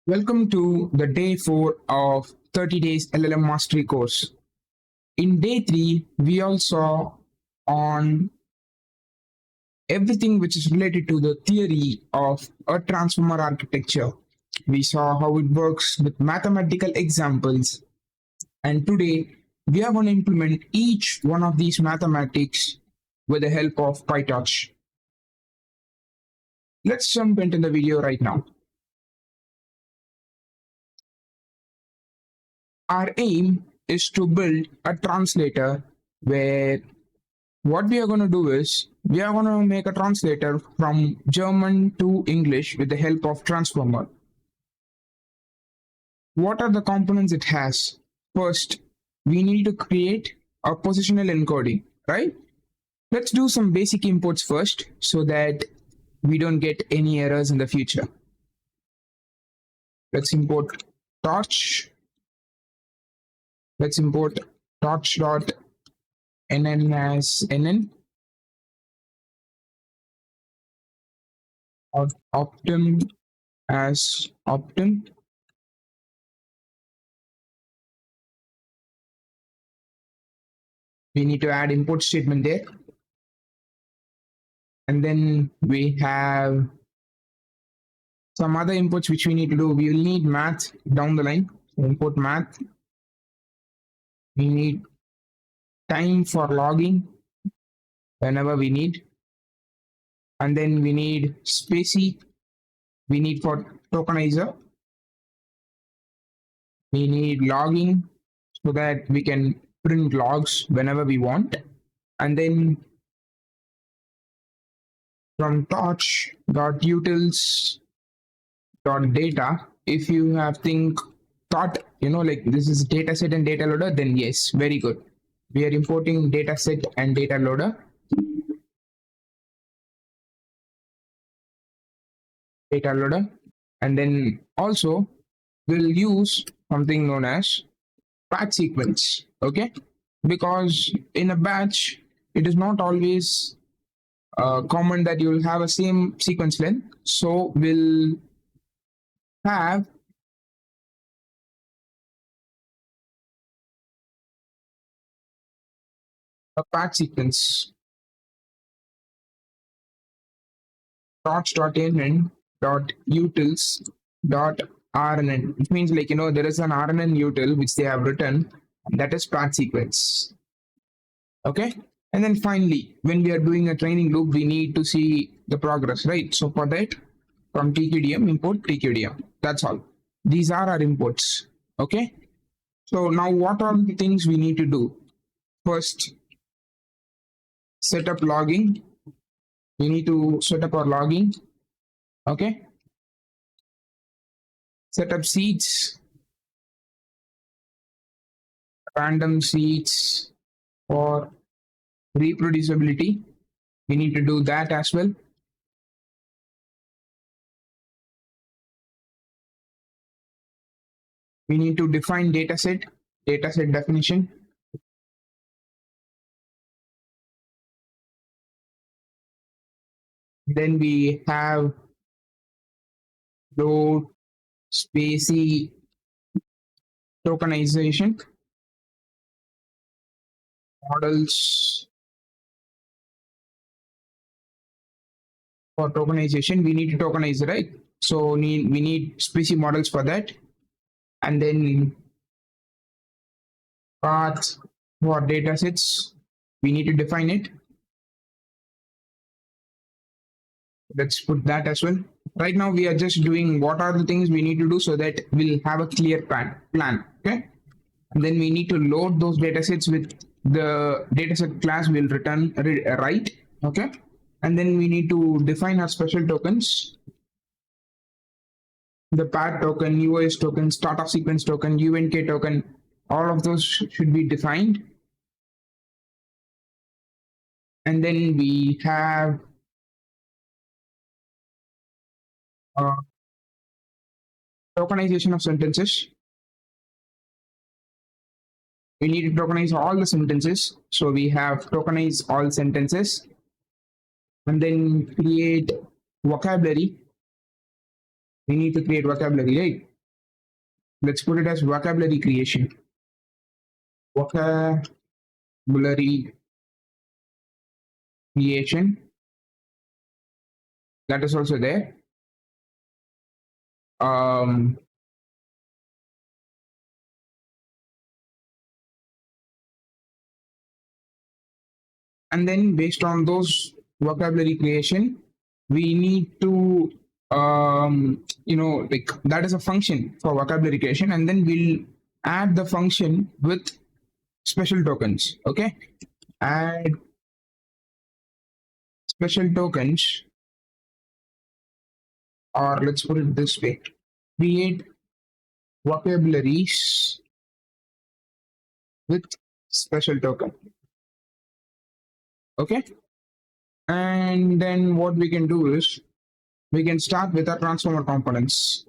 Welcome to the day 4 of 30 days LLM mastery course. In day 3, we all saw on everything which is related to the theory of a transformer architecture. We saw how it works with mathematical examples. And today, we are going to implement each one of these mathematics with the help of PyTorch. Let's jump into the video right now. Our aim is to build a translator where what we are going to do is we are going to make a translator from German to English with the help of transformer. What are the components it has? First, we need to create a positional encoding, right? Let's do some basic inputs first so that we don't get any errors in the future. Let's import torch. Let's import torch.nn as nn. Optim as optim. We need to add import statement there. And then we have some other inputs which we need to do. We will need math down the line. So import math. We need time for logging whenever we need. And then we need spacey. We need for tokenizer. We need logging so that we can print logs whenever we want. And then from torch.utils.data, if you have thought, like this is dataset and data loader, then yes, very good. We are importing dataset and data loader. And then also we'll use something known as batch sequence, okay? Because in a batch, it is not always common that you will have a same sequence length. So we'll have a batch sequence. torch.nn.utils.rnn, which means there is an RNN util which they have written, that is path sequence. Okay. And then finally, when we are doing a training loop, we need to see the progress, right? So for that, from TQDM, import TQDM. That's all. These are our inputs. Okay. So now what are the things we need to do? First, set up logging. We need to set up our logging. Okay. Set up seeds. Random seeds for reproducibility. We need to do that as well. We need to define dataset definition. Then we have load spacey tokenization, models for tokenization. We need to tokenize, right? So we need spacey models for that. And then path for datasets, we need to define it. Let's put that as well. Right now we are just doing what are the things we need to do so that we'll have a clear plan. Okay. And then we need to load those datasets with the dataset class we'll return right. Okay. And then we need to define our special tokens. The path token, UOS token, start of sequence token, UNK token, all of those should be defined. And then we have tokenization of sentences. We need to tokenize all the sentences. So we have tokenize all sentences. And then create vocabulary. We need to create vocabulary, right? let's put it as vocabulary creation. Vocabulary creation, that is also there. Um, and then based on those vocabulary creation, we need to like that is a function for vocabulary creation, and then we'll add the function with special tokens. Okay, add special tokens, or let's put it this way, create vocabularies with special token. Okay, and then what we can do is we can start with our transformer components.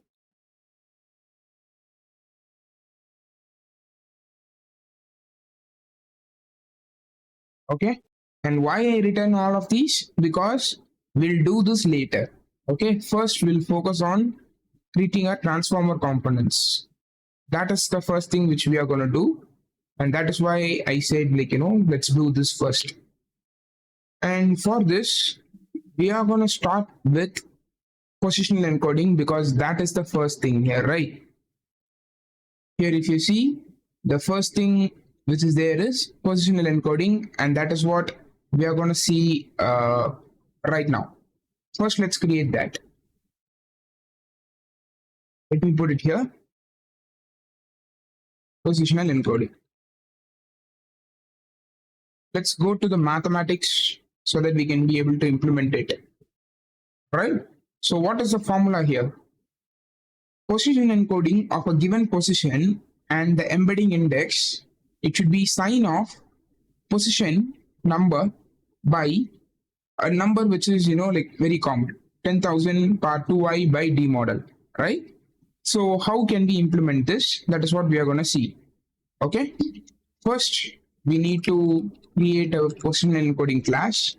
Okay, and why I return all of these? Because we'll do this later. Okay, first we'll focus on creating our transformer components. That is the first thing which we are going to do, and that is why I said, like, let's do this first. And for this, we are going to start with positional encoding, because that is the first thing here, right? Here, if you see, the first thing which is there is positional encoding, and that is what we are going to see right now. First, let's create that. Let me put it here. Positional encoding. Let's go to the mathematics so that we can be able to implement it. Right? So what is the formula here? Position encoding of a given position and the embedding index, it should be sign of position number by a number which is, like very common, 10,000 part 2i by d model, right? So how can we implement this? That is what we are going to see. Okay. First, we need to create a positional encoding class.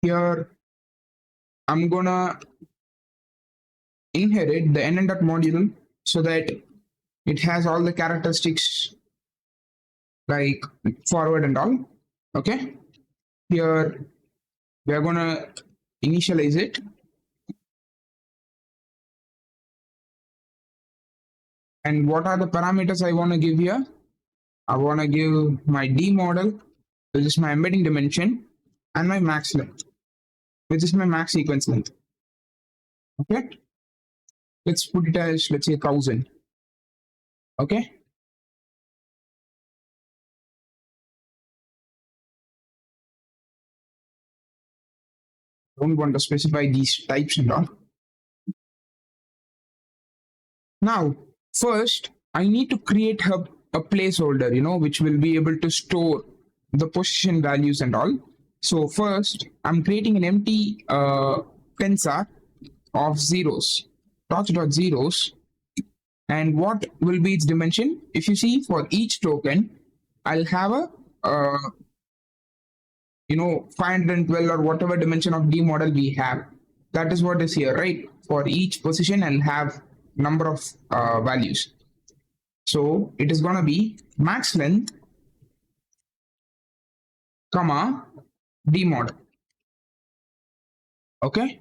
Here, I'm gonna inherit the NN.dot module so that it has all the characteristics like forward and all. Okay. Here, we are gonna initialize it. And what are the parameters I want to give here? I want to give my D model, which is my embedding dimension, and my max length, which is my max sequence length. Okay. Let's put it as, let's say, 1,000. Okay. Don't want to specify these types and all. Now, first, I need to create a placeholder, which will be able to store the position values and all. So first, I'm creating an empty tensor of zeros, torch.zeros. And what will be its dimension? If you see, for each token, I'll have a 512 or whatever dimension of D model we have. That is what is here, right? For each position, I'll have number of values. So it is going to be max length, comma, D model. Okay.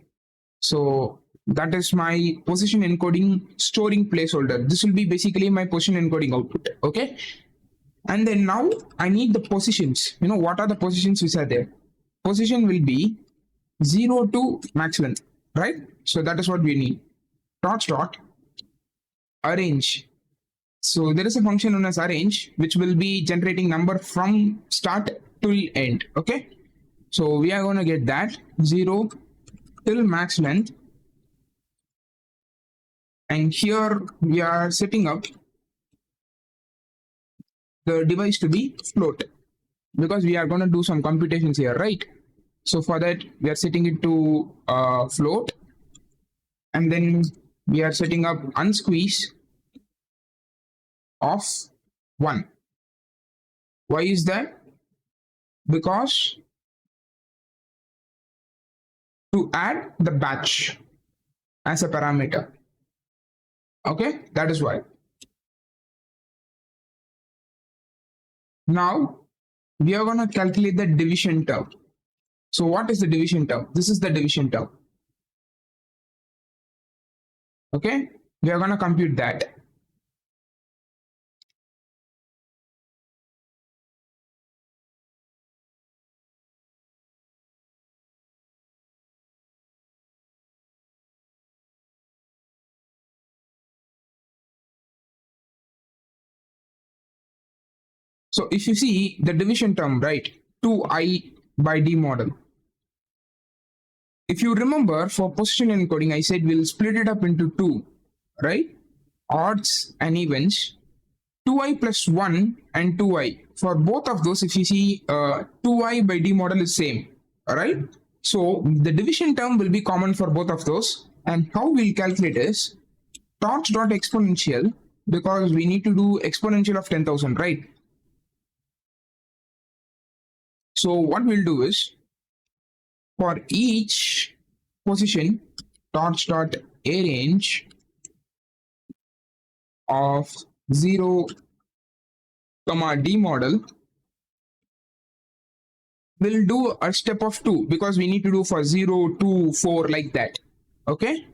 So that is my position encoding storing placeholder. This will be basically my position encoding output. Okay. And then now I need the positions. What are the positions which are there? Position will be 0 to max length, right? So that is what we need. Dot arrange. So there is a function known as arrange, which will be generating number from start till end. Okay. So we are going to get that 0 till max length. And here we are setting up the device to be float, because we are going to do some computations here, right? So for that, we are setting it to float, and then we are setting up unsqueeze of 1. Why is that? Because to add the batch, as a parameter. Okay, that is why. Now we are going to calculate the division term. So what is the division term? This is the division term. Okay, we are going to compute that. So if you see the division term, right, 2i by d model. If you remember, for positional encoding, I said we'll split it up into two, right? Odds and evens, 2i plus 1 and 2i. For both of those, if you see 2i by d model is same, all right? So the division term will be common for both of those. And how we'll calculate is torch dot exponential, because we need to do exponential of 10,000, right? So what we'll do is, for each position, torch dot arrange of 0 comma d model, we'll do a step of 2, because we need to do for 0, 2, 4 like that. Okay,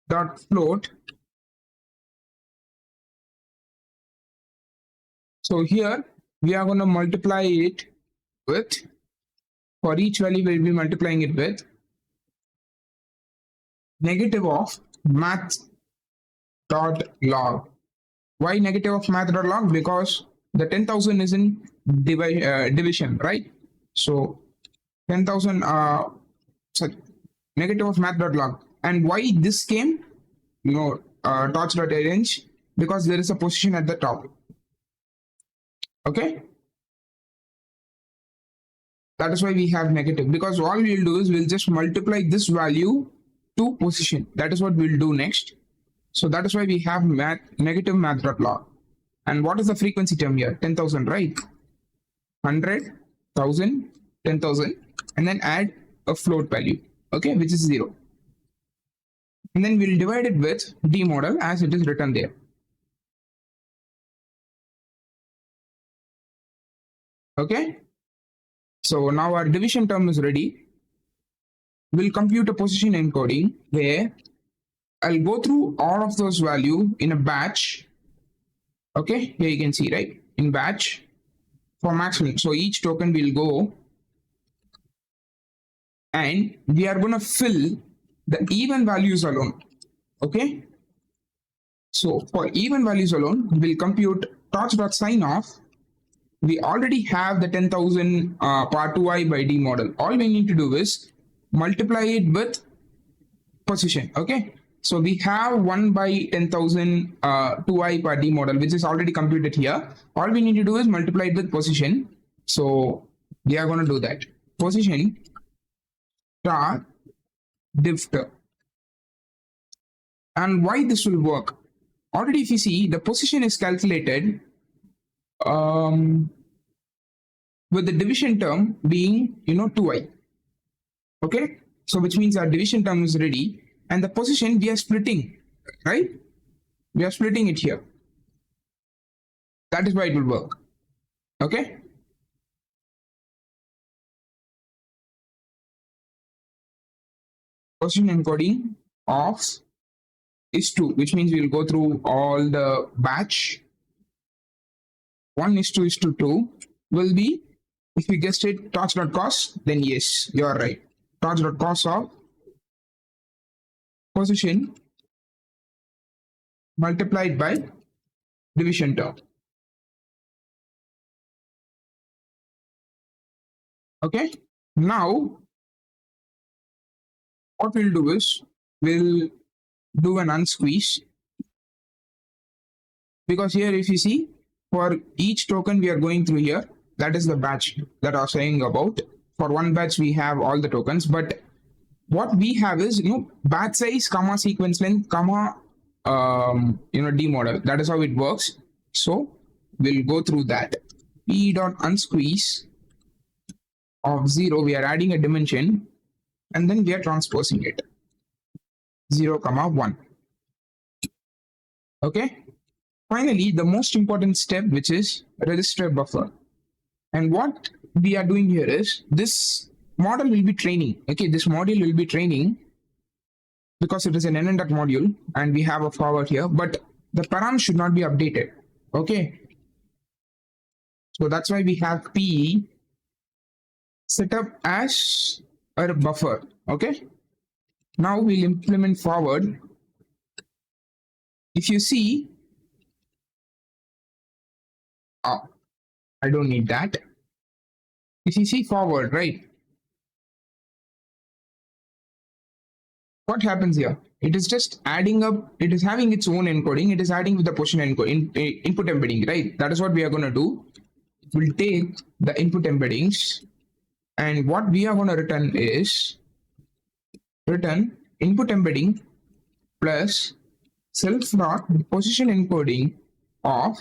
dot float. So here we are going to multiply it with, for each value we'll be multiplying it with negative of math dot log. Why negative of math dot log? Because the 10,000 is in division, right? So 10,000 negative of math dot log. And why this came? Torch dot arrange, because there is a position at the top. Okay, that is why we have negative, because all we'll do is we'll just multiply this value to position. That is what we'll do next. So that is why we have negative math dot log. And what is the frequency term here? 10,000, right? 100, 1,000, 10,000, and then add a float value, okay, which is 0. And then we'll divide it with d model as it is written there. Okay, so now our division term is ready. We'll compute a position encoding where I'll go through all of those values in a batch. Okay, here you can see, right, in batch for maximum. So each token will go and we are going to fill the even values alone. Okay, so for even values alone, we'll compute torch.sign off. We already have the 10,000 part 2i by d model. All we need to do is multiply it with position. Okay, so we have 1 by 10,000 2i per d model, which is already computed here. All we need to do is multiply it with position. So we are going to do that. Position star diff term. And why this will work? Already if you see, the position is calculated with the division term being 2i. Okay, so which means our division term is ready, and the position we are splitting, right? We are splitting it here. That is why it will work. Okay, position encoding of is 2, which means we will go through all the batch. 1:2 will be, if you guessed it, torch.cost, then yes, you are right. Torch.cost of position multiplied by division term. Okay, now what we'll do is we'll do an unsqueeze, because here if you see, for each token we are going through here, that is the batch that I was saying about. For one batch we have all the tokens, but what we have is batch size, comma sequence length, comma d model. That is how it works. So we'll go through that. P dot unsqueeze of 0, we are adding a dimension and then we are transposing it 0 comma 1. Okay, finally the most important step, which is register buffer. And what we are doing here is this model will be training. Okay, this module will be training because it is an NNDOT module and we have a forward here, but the param should not be updated. Okay, so that's why we have P set up as a buffer. Okay, now we'll implement forward. If you see, oh, I don't need that. If you see forward, right? What happens here? It is just adding up, it is having its own encoding, it is adding with the position input embedding, right? That is what we are going to do. We'll take the input embeddings, and what we are going to return is return input embedding plus self dot position encoding of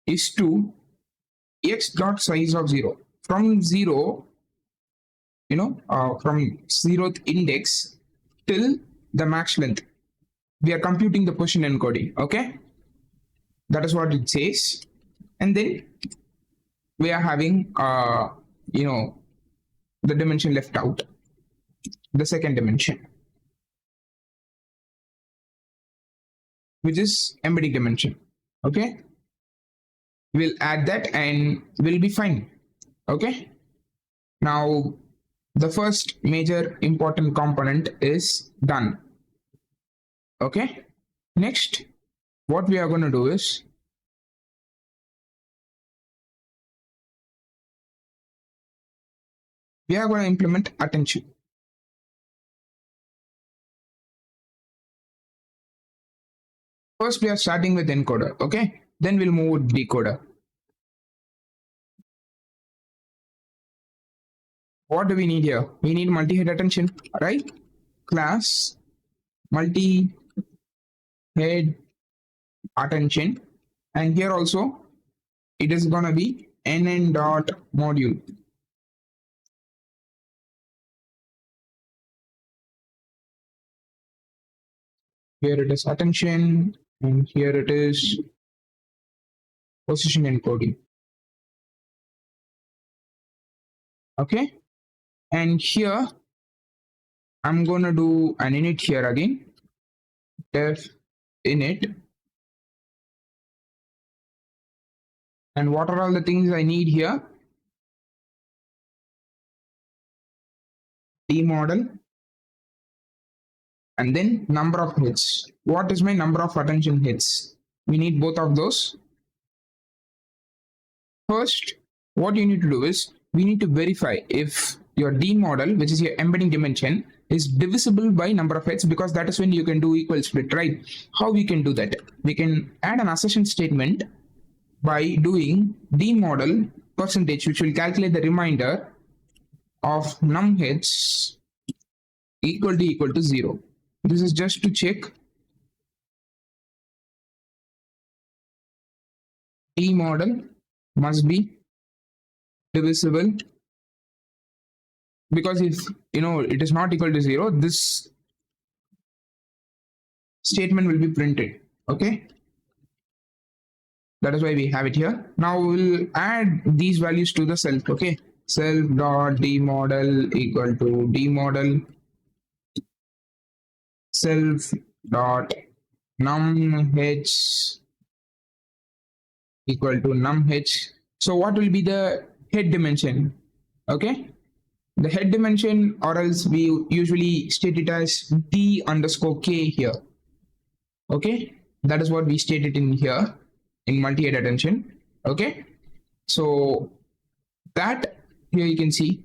is to x dot size of 0 from 0, from 0th index till the max length. We are computing the position encoding. Okay, that is what it says. And then we are having the dimension left out, the second dimension, which is embedding dimension. Okay, we'll add that and we'll be fine. Okay, now the first major important component is done. Okay, next what we are going to do is we are going to implement attention. First we are starting with encoder. Okay, then we'll move with decoder. What do we need here? We need multi-head attention, right? Class multi-head attention, and here also it is gonna be NN dot module. Here it is attention, and here it is position encoding. Okay, and here I'm gonna do an init here again, def init. And what are all the things I need here? D model, and then number of hits. What is my number of attention hits? We need both of those. First, what you need to do is we need to verify if your D model, which is your embedding dimension, is divisible by number of hits, because that is when you can do equal split, right? How we can do that? We can add an assertion statement by doing D model percentage, which will calculate the remainder of num hits equal to 0. This is just to check D model must be divisible, because if it is not equal to 0, this statement will be printed. Okay, that is why we have it here. Now we'll add these values to the self. Okay, self dot D model equal to D model, self dot num h equal to num h. So what will be the head dimension? Okay, the head dimension, or else we usually state it as D underscore K here. Okay, that is what we stated in here in multi-head attention. Okay, so that here you can see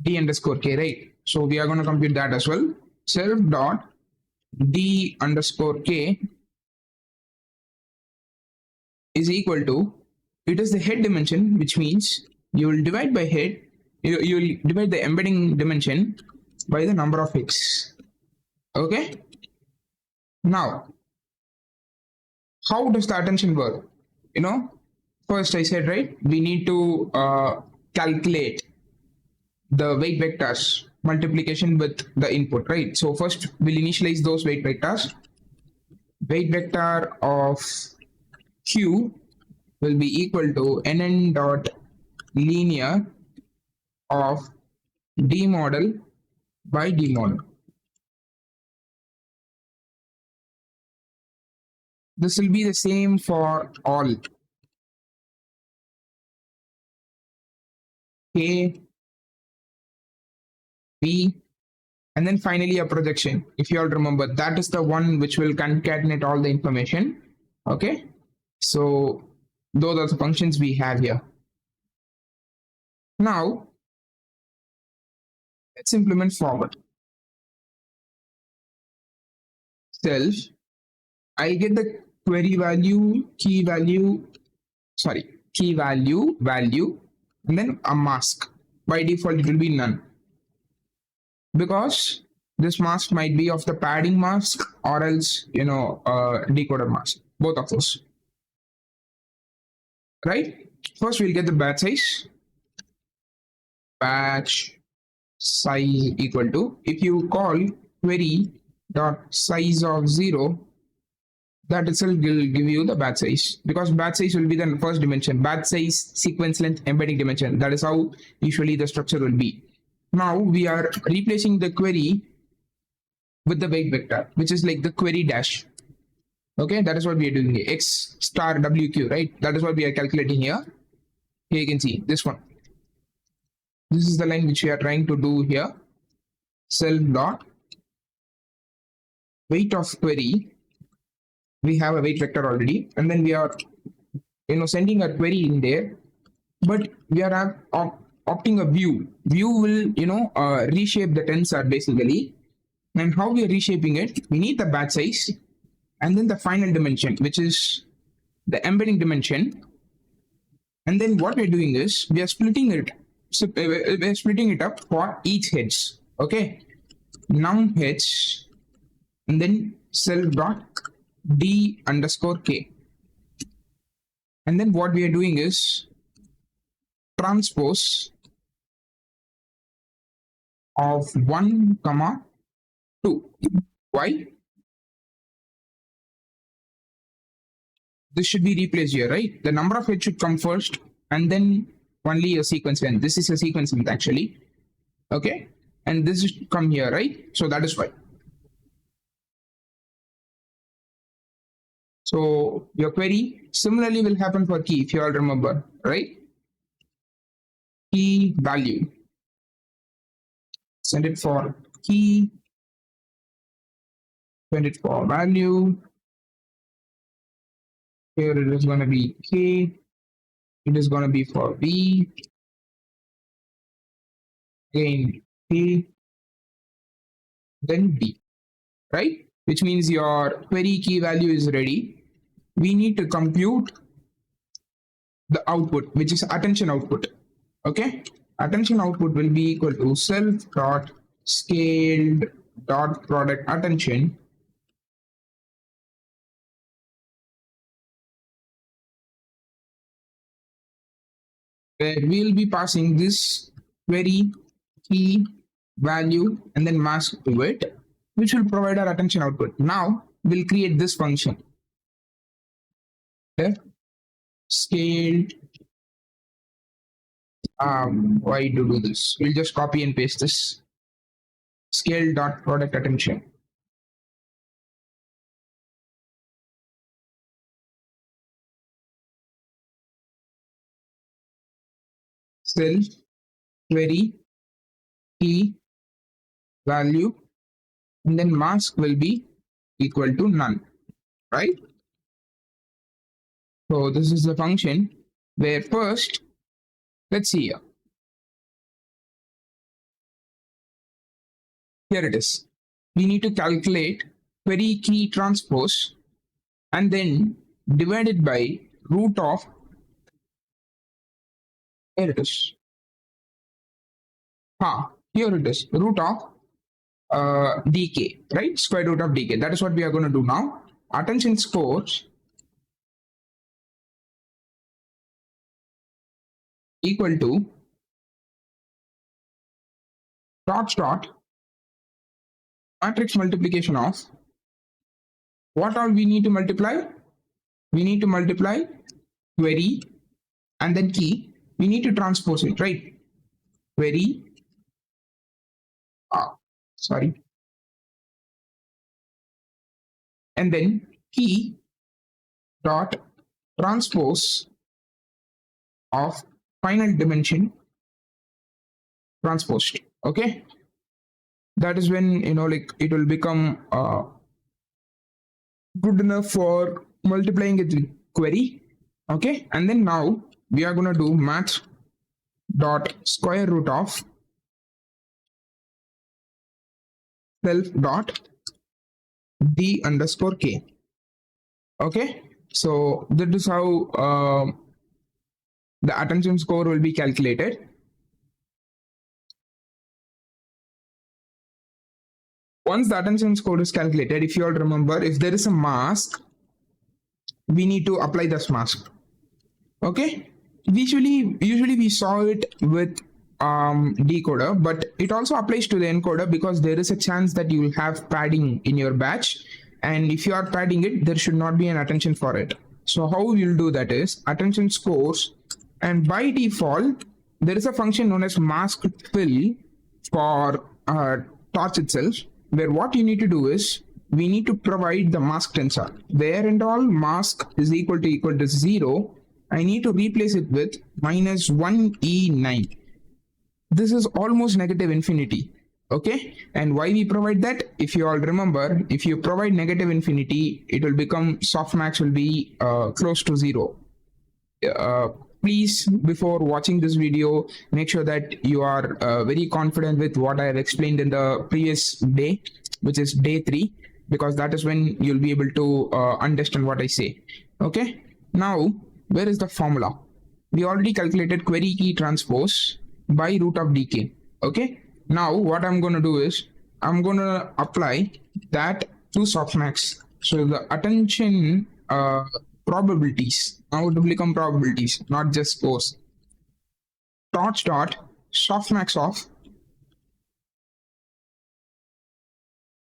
D underscore K, right? So we are going to compute that as well. Self dot D underscore K is equal to, it is the head dimension, which means you will divide by head, you will divide the embedding dimension by the number of hits. Okay, now how does the attention work? First I said, right, we need to calculate the weight vectors multiplication with the input, right? So first we'll initialize those weight vectors. Weight vector of q will be equal to nn dot linear of d model by d model. This will be the same for all k, p, and then finally a projection. If you all remember, that is the one which will concatenate all the information. Okay, so those are the functions we have here. Now let's implement forward. Self, I get the query value, key value, value, and then a mask. By default, it will be none, because this mask might be of the padding mask or else, decoder mask, both of those. Right? First, we'll get the batch size. Batch size equal to, if you call query dot size of 0, that itself will give you the batch size, because batch size will be the first dimension. Batch size, sequence length, embedding dimension. That is how usually the structure will be. Now we are replacing the query with the weight vector, which is like the query dash. Okay, that is what we are doing here. X star WQ, right? That is what we are calculating here. Here you can see this one. This is the line which we are trying to do here. Self dot weight of query. We have a weight vector already, and then we are sending a query in there, but we are opting a view. View will reshape the tensor basically. And how we are reshaping it, we need the batch size and then the final dimension, which is the embedding dimension. And then what we're doing is we are splitting it. So we're splitting it up for each heads. Okay, num heads, and then self dot d underscore k. And then what we are doing is transpose of 1, 2. Why? This should be replaced here, right? The number of heads should come first, and then only a sequence length. This is a sequence length actually. Okay, and this should come here, right? So that is why. So your query similarly will happen for key, if you all remember, right? Key value. Send it for key. Send it for value. Here it is going to be k. It is going to be for b. Again k. Then b. Right? Which means your query key value is ready. We need to compute the output, which is attention output. Okay, attention output will be equal to self dot scaled dot product attention where we'll be passing this query key value and then mask to it, which will provide our attention output. Now we'll create this function. Okay. Scaled. Why to do this? We'll just copy and paste this. Scale dot product attention. Self query key value, and then mask will be equal to none, right? So this is the function where first, let's see here. Here it is. We need to calculate query key transpose and then divide it by root of, here it is. Here it is, root of dk, right? Square root of dk. That is what we are going to do now. Attention scores equal to dot matrix multiplication of what all we need to multiply. We need to multiply query and then key. We need to transpose it, right? Query, sorry, and then key dot transpose of final dimension transposed. Okay, that is when like it will become good enough for multiplying it with query. Okay, and then now we are going to do math dot square root of self dot d underscore k. Okay, so that is how the attention score will be calculated. Once the attention score is calculated, if you all remember, if there is a mask, we need to apply this mask. Okay, usually we saw it with decoder, but it also applies to the encoder because there is a chance that you will have padding in your batch, and if you are padding it, there should not be an attention for it. So how we'll do that is attention scores, and by default there is a function known as mask fill for torch itself, where what you need to do is we need to provide the mask tensor where and all mask is equal to 0. I need to replace it with minus 1e9. This is almost negative infinity. Okay, and why we provide that? If you all remember, if you provide negative infinity, it will become softmax will be close to 0. Please, before watching this video, make sure that you are very confident with what I have explained in the previous day, which is day 3, because that is when you'll be able to understand what I say. Okay, now where is the formula? We already calculated query key transpose by root of dk. Okay, now what I'm going to do is I'm going to apply that to softmax. So the attention probabilities now to become probabilities, not just scores. Torch dot softmax of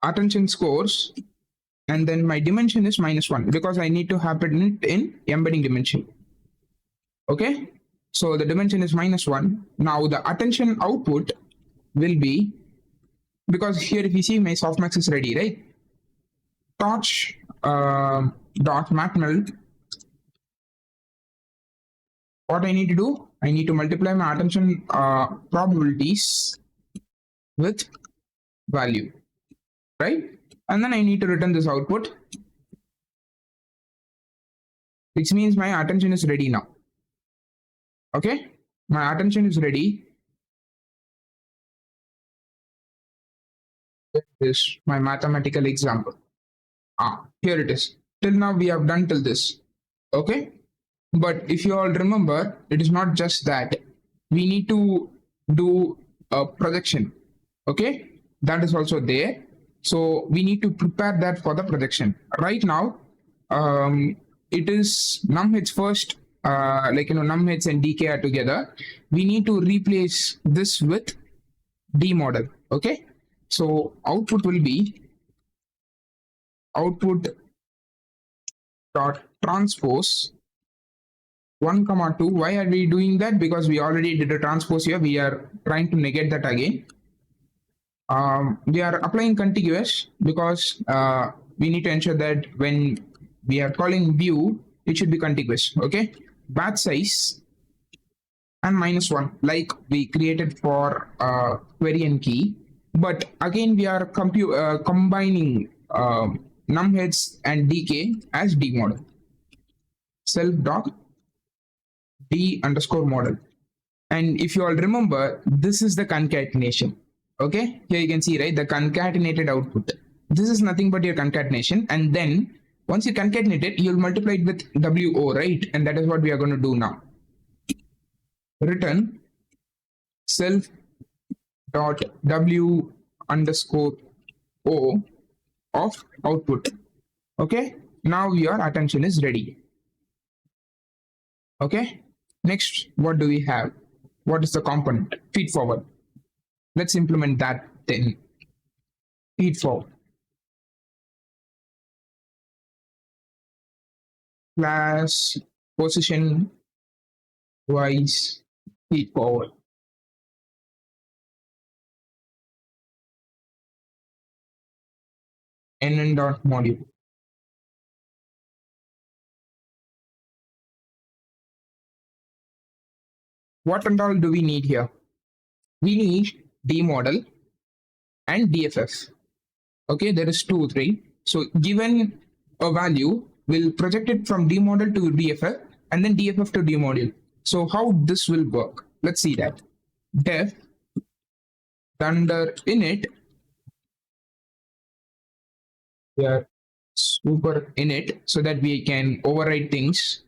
attention scores, and then my dimension is -1 because I need to happen it in embedding dimension. Okay, so the dimension is -1. Now the attention output will be, because here if you see my softmax is ready, right? Torch dot matmeld. What I need to do, I need to multiply my attention probabilities with value, right? And then I need to return this output, which means my attention is ready now. Okay, my attention is ready. This is my mathematical example. Here it is. Till now we have done till this. Okay, but if you all remember, it is not just that. We need to do a projection. Okay, that is also there. So we need to prepare that for the projection. Right now, it is numheads first, numheads and dk are together. We need to replace this with d model. Okay, so output will be output dot transpose 1, 2. Why are we doing that? Because we already did a transpose here. We are trying to negate that again. We are applying contiguous because we need to ensure that when we are calling view, it should be contiguous. Okay, batch size and -1 like we created for query and key, but again we are combining numheads and dk as d model. Self dot d underscore model, and if you all remember, this is the concatenation. Okay, here you can see, right, the concatenated output. This is nothing but your concatenation, and then once you concatenate it, you'll multiply it with wo, right? And that is what we are going to do now. Return self dot w underscore o of output. Okay, now your attention is ready. Okay, next what do we have? What is the component? Feed forward. Let's implement that then. Feed forward. Class position wise feed forward. NN dot module. What and all do we need here? We need D model and DFF. Okay, there is 2, 3. So given a value, we'll project it from D model to DFF and then DFF to D module. So how this will work? Let's see that. Def under init, we are super init so that we can override things,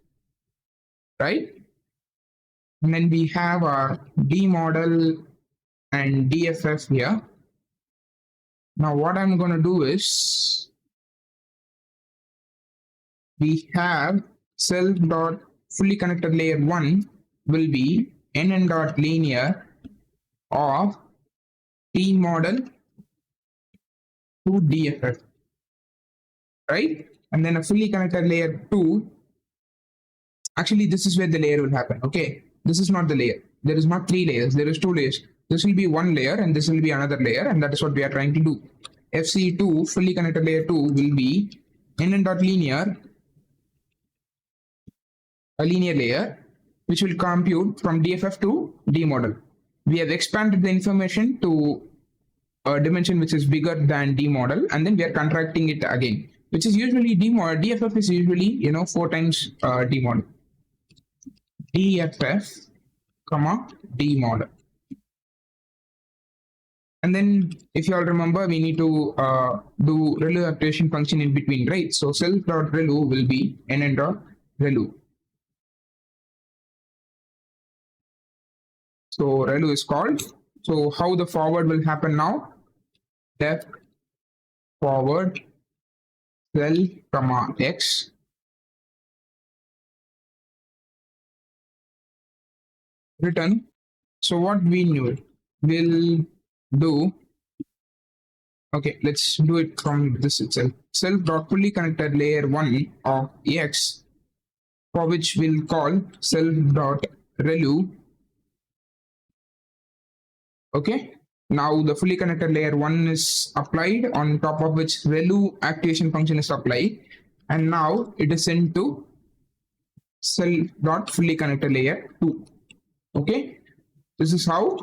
right? And then we have our D model and DFF here. Now what I'm going to do is we have self dot fully connected layer 1 will be nn dot linear of T model to DFF, right? And then a fully connected layer 2. Actually, this is where the layer will happen. Okay, this is not the layer. There is not 3 layers. There is 2 layers. This will be 1 layer and this will be another layer, and that is what we are trying to do. FC2 fully connected layer 2 will be nn dot linear, a linear layer, which will compute from DFF to D model. We have expanded the information to a dimension which is bigger than D model, and then we are contracting it again, which is usually D model. DFF is usually 4 times D model. DFF, comma D model. And then if you all remember, we need to do relu activation function in between, right? So self.relu will be nn.relu. So relu is called. So how the forward will happen now? Def forward self comma x return. So what we knew will do. Okay, let's do it from this itself. Self dot fully connected layer 1 of x, for which we'll call self dot relu. Okay, now the fully connected layer 1 is applied, on top of which relu activation function is applied, and now it is sent to self dot fully connected layer 2. Okay, this is how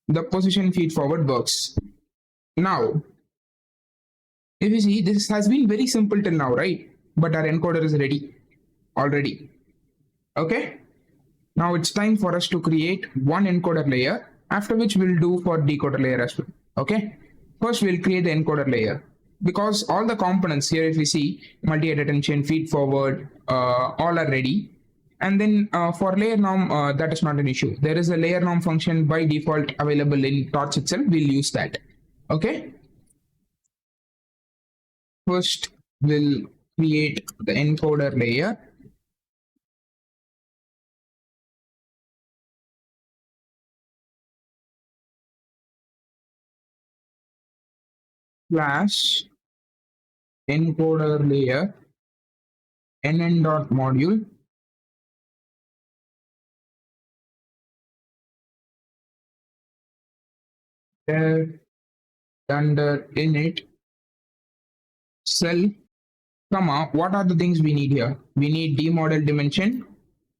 the position feed forward works. Now, if you see, this has been very simple till now, right? But our encoder is ready already. Okay, now it's time for us to create one encoder layer, after which we'll do for decoder layer as well. Okay, first we'll create the encoder layer, because all the components here, if we see multi-head attention, feed forward, all are ready. And then for layer norm, that is not an issue. There is a layer norm function by default available in Torch itself. We'll use that. Okay. First, we'll create the encoder layer. Slash encoder layer nn dot module under init cell, comma, what are the things we need here? We need D model dimension,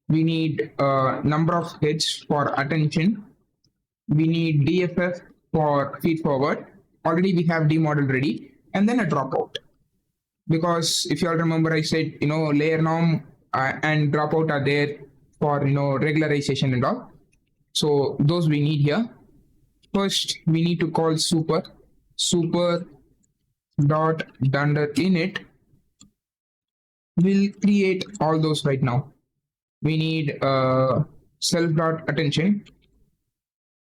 we need number of hits for attention, we need DFF for feed forward. Already we have D model ready, and then a dropout. Because if you all remember, I said layer norm and dropout are there for regularization and all. So those we need here. First, we need to call super dot under init. We'll create all those right now. We need self dot attention.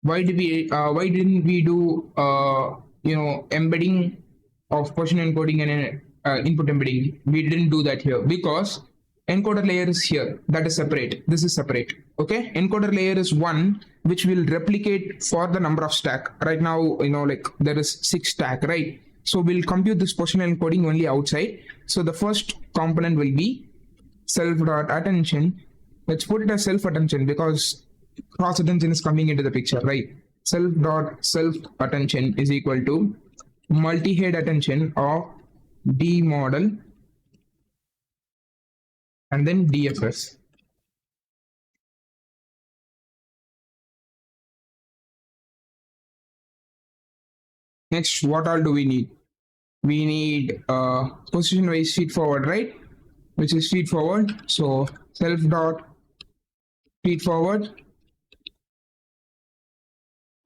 Why didn't we do embedding of position encoding and input embedding? We didn't do that here because Encoder layer is here, that is separate, this is separate. Okay, encoder layer is one which will replicate for the number of stack. Right now, like there is 6 stack, right? So we'll compute this positional encoding only outside. So the first component will be self dot attention. Let's put it as self attention because cross attention is coming into the picture, right? Self dot self attention is equal to multi-head attention of D model and then DFS. Next, what all do we need? We need position wise feed forward, right? Which is feed forward. So self dot feed forward,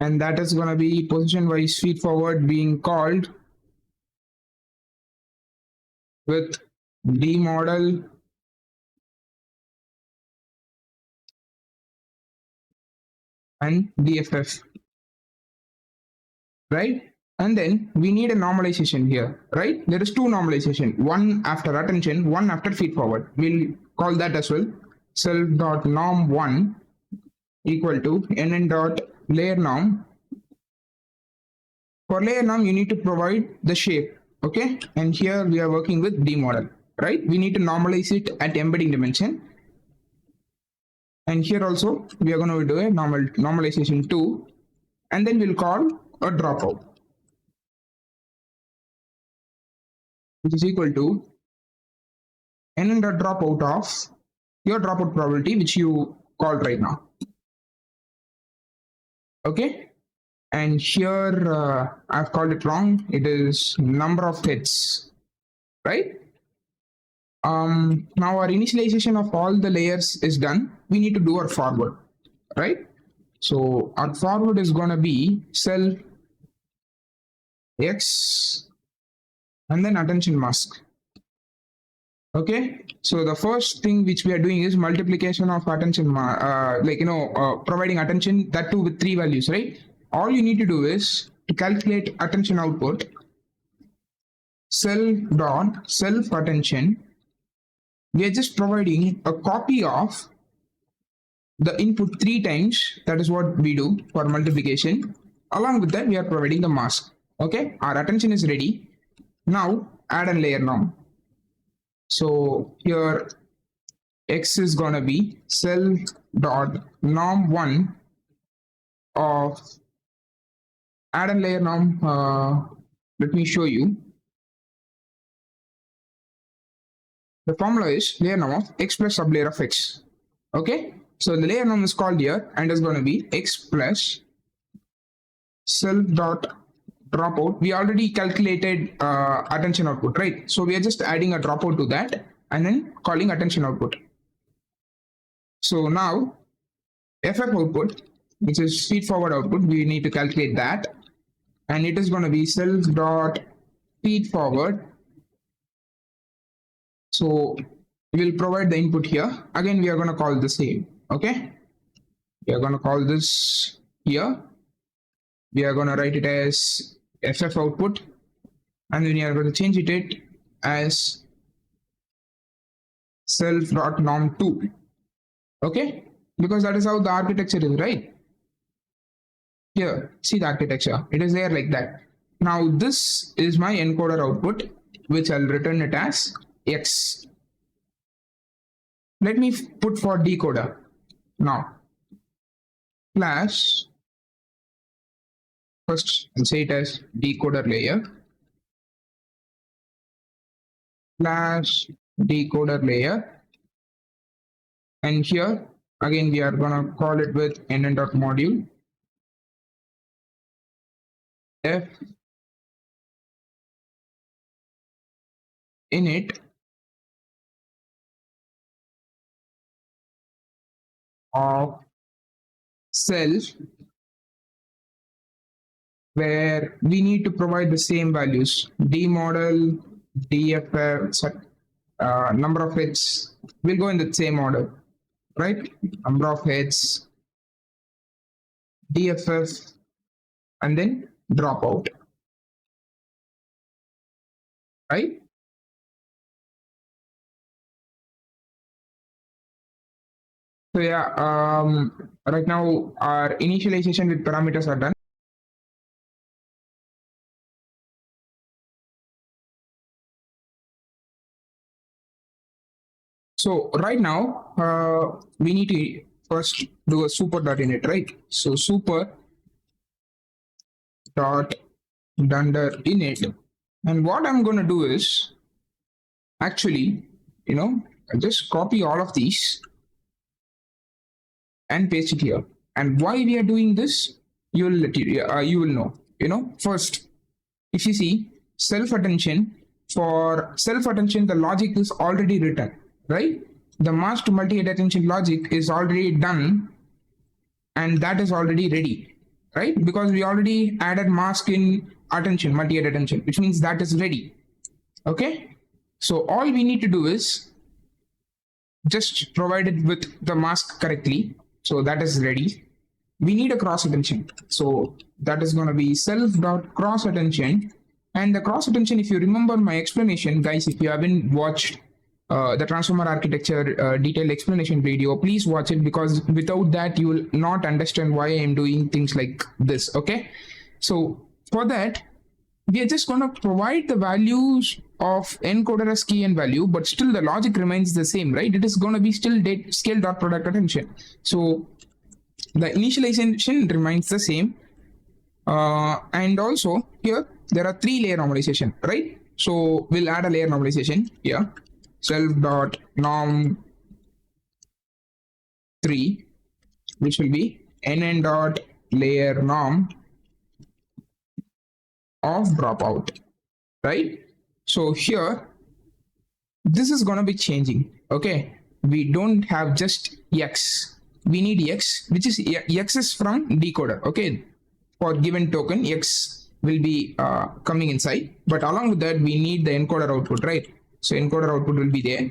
and that is going to be position wise feed forward being called with D model and DFF, right? And then we need a normalization here, right? There is two normalization, one after attention, one after feed forward. We'll call that as well. Self dot norm one equal to nn dot layer norm. For layer norm, you need to provide the shape, okay? And here we are working with D model, right? We need to normalize it at embedding dimension. And here also we are going to do a normalization 2, and then we'll call a dropout, which is equal to n dot dropout of your dropout probability, which you called right now. Okay, and here I've called it wrong. It is number of hits, right? Now our initialization of all the layers is done. We need to do our forward, right? So our forward is going to be self x and then attention mask. Okay, so the first thing which we are doing is multiplication of attention, providing attention, that too with 3 values, right? All you need to do is to calculate attention output, self dot self attention. We are just providing a copy of the input 3 times. That is what we do for multiplication. Along with that, we are providing the mask. Okay, our attention is ready. Now add a layer norm. So here x is gonna be self dot norm 1 of add a layer norm. Let me show you. The formula is layer norm of x plus sublayer of x. Okay, so the layer norm is called here and is going to be x plus self dot dropout. We already calculated attention output, right? So we are just adding a dropout to that and then calling attention output. So now FF output, which is feed forward output, we need to calculate that, and it is going to be self dot feed forward. So we will provide the input here. Again, we are going to call the same. Okay, we are going to call this here. We are going to write it as FF output, and then we are going to change it as self dot norm 2. Okay, because that is how the architecture is, right? Here, see the architecture, it is there like that. Now this is my encoder output, which I'll return it as x. Let me put for decoder now. Slash, first I'll say it as decoder layer slash decoder layer, and here again we are gonna call it with nn dot module f init of self, where we need to provide the same values, d model, dff, number of hits will go in the same order, right? Number of hits, dff, and then dropout, right? So yeah, right now our initialization with parameters are done. So right now, we need to first do a super dot init, right? So super dot dunder init, and what I'm going to do is actually, just copy all of these and paste it here. And why we are doing this, you will know. First, if you see self-attention, for self-attention, the logic is already written, right? The mask to multi-attention logic is already done, and that is already ready, right? Because we already added mask in attention, multi-attention, which means that is ready. Okay, so all we need to do is just provide it with the mask correctly. So that is ready. We need a cross attention. So that is going to be self.cross attention. And the cross attention, if you remember my explanation, guys, if you haven't watched the transformer architecture detailed explanation video, please watch it, because without that, you will not understand why I am doing things like this. Okay. So for that, we are just going to provide the values of encoder as key and value, but still the logic remains the same, right? It is going to be still scale dot product attention. So the initialization remains the same. And also here, there are 3 layer normalization, right? So we'll add a layer normalization here. Self dot norm 3, which will be nn dot layer norm of dropout, right? So here, this is going to be changing. Okay, we don't have just x, we need x, which is x is from decoder. Okay, for given token, x will be coming inside, but along with that, we need the encoder output, right? So encoder output will be there,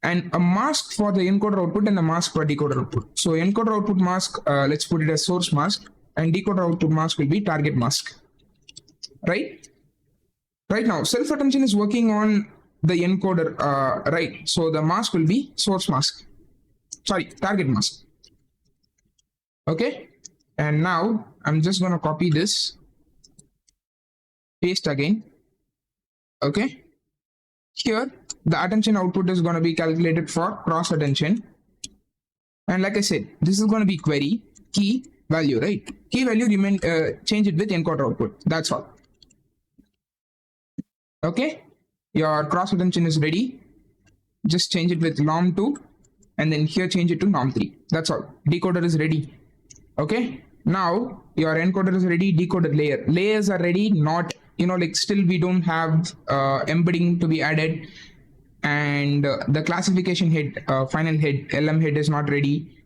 and a mask for the encoder output and a mask for decoder output. So encoder output mask, let's put it as source mask, and decoder output mask will be target mask, right? Right now, self-attention is working on the encoder, right? So the mask will be source mask, sorry, target mask. Okay, and now I'm just going to copy this, paste again. Okay, here the attention output is going to be calculated for cross attention, and like I said, this is going to be query key value, right? Key value remain, change it with encoder output. That's all. Okay, your cross attention is ready. Just change it with norm2, and then here change it to norm3. That's all. Decoder is ready. Okay, now your encoder is ready. Decoder layers are ready. Not, like still we don't have embedding to be added, and the classification head, final head, LM head is not ready.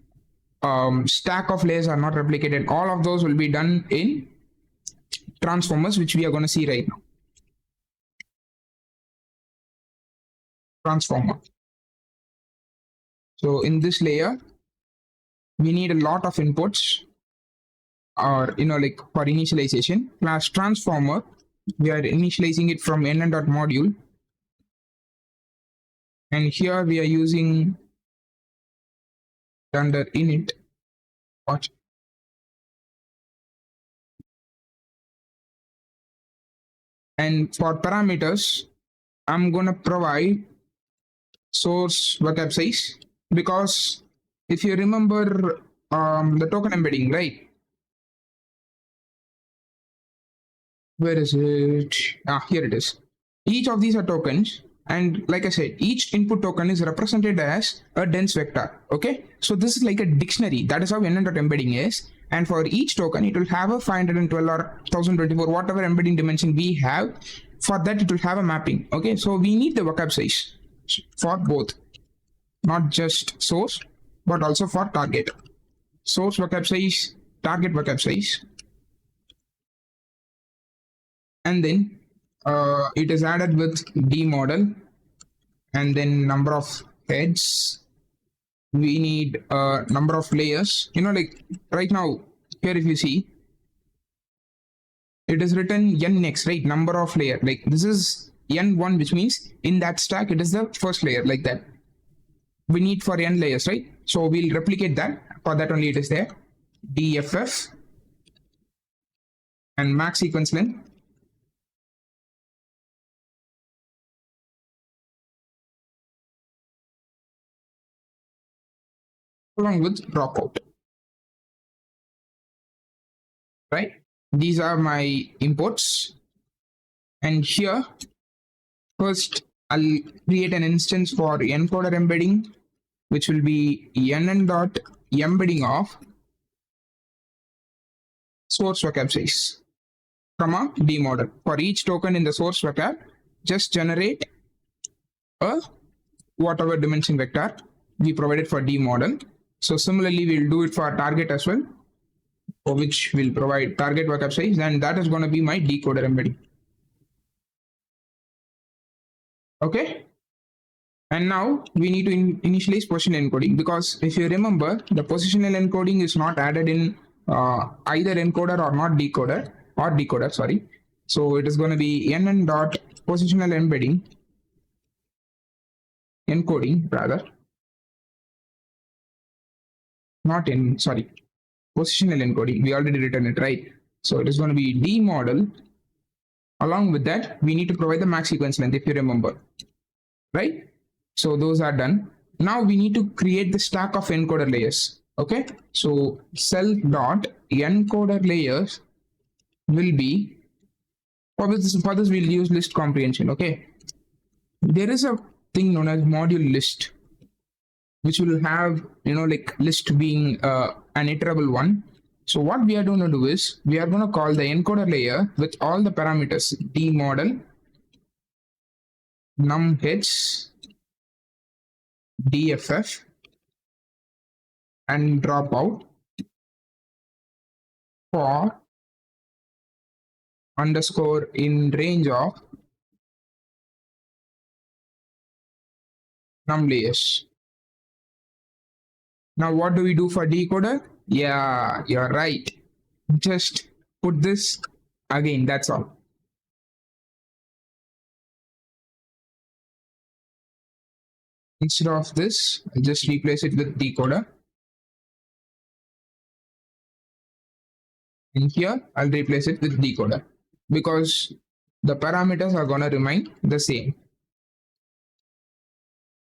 Stack of layers are not replicated. All of those will be done in transformers, which we are going to see right now. Transformer. So in this layer, we need a lot of inputs, or like for initialization. Class transformer, we are initializing it from nn.module, and here we are using under init. Watch. And for parameters, I'm gonna provide source vocab size, because if you remember the token embedding, right? Where is it? Here it is. Each of these are tokens, and like I said, each input token is represented as a dense vector. Okay, so this is like a dictionary. That is how nn.embedding is. And for each token, it will have a 512 or 1024, whatever embedding dimension we have. For that, it will have a mapping. Okay, so we need the vocab size for both, not just source, but also for target. Source vocab size, target vocab size. And then it is added with D model, and then number of heads. We need number of layers. Like right now, here if you see, it is written nx, right? Number of layer. Like this is n1, which means in that stack, it is the first layer, like that. We need for n layers, right? So we'll replicate that. For that only it is there. DFF and max sequence length along with dropout. Right? These are my imports. And here, first I'll create an instance for encoder embedding, which will be nn dot embedding of source vocab size, comma D model. For each token in the source vocab, just generate a whatever dimension vector we provided for D model. So similarly, we'll do it for target as well, for which we'll provide target vocab size, and that is going to be my decoder embedding. Okay. And now we need to initialize positional encoding, because if you remember, the positional encoding is not added in either encoder or not decoder or decoder, sorry. So it is going to be nn dot positional embedding encoding rather, not in, sorry, positional encoding. We already written it, right? So it is going to be D model. Along with that, we need to provide the max sequence length, if you remember, right? So those are done. Now we need to create the stack of encoder layers. Okay. So self dot encoder layers will be, for this we'll use list comprehension. Okay. There is a thing known as module list, which will have, like list being an iterable one. So what we are going to do is we are going to call the encoder layer with all the parameters D model, numH, DFF, and dropout for underscore in range of num layers. Now what do we do for decoder? Yeah, you're right. Just put this again, that's all. Instead of this, I'll just replace it with decoder. And here, I'll replace it with decoder, because the parameters are going to remain the same.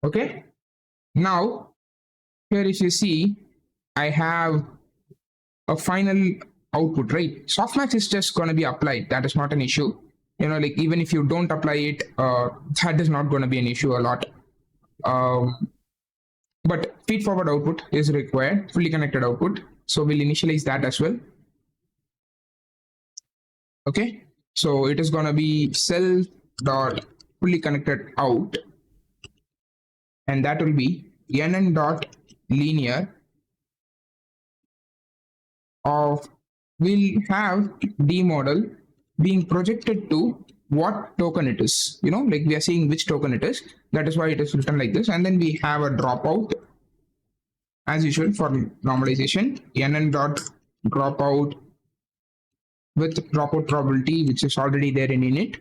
Okay. Now, here if you see, I have a final output, right? Softmax is just going to be applied. That is not an issue. Like even if you don't apply it, that is not going to be an issue a lot. But feed forward output is required, fully connected output. So we'll initialize that as well. Okay. So it is going to be self dot fully connected out, and that will be nn dot linear of, we'll have D model being projected to what token it is, like we are seeing which token it is. That is why it is written like this. And then we have a dropout as usual for normalization, nn dot dropout with dropout probability, which is already there in init.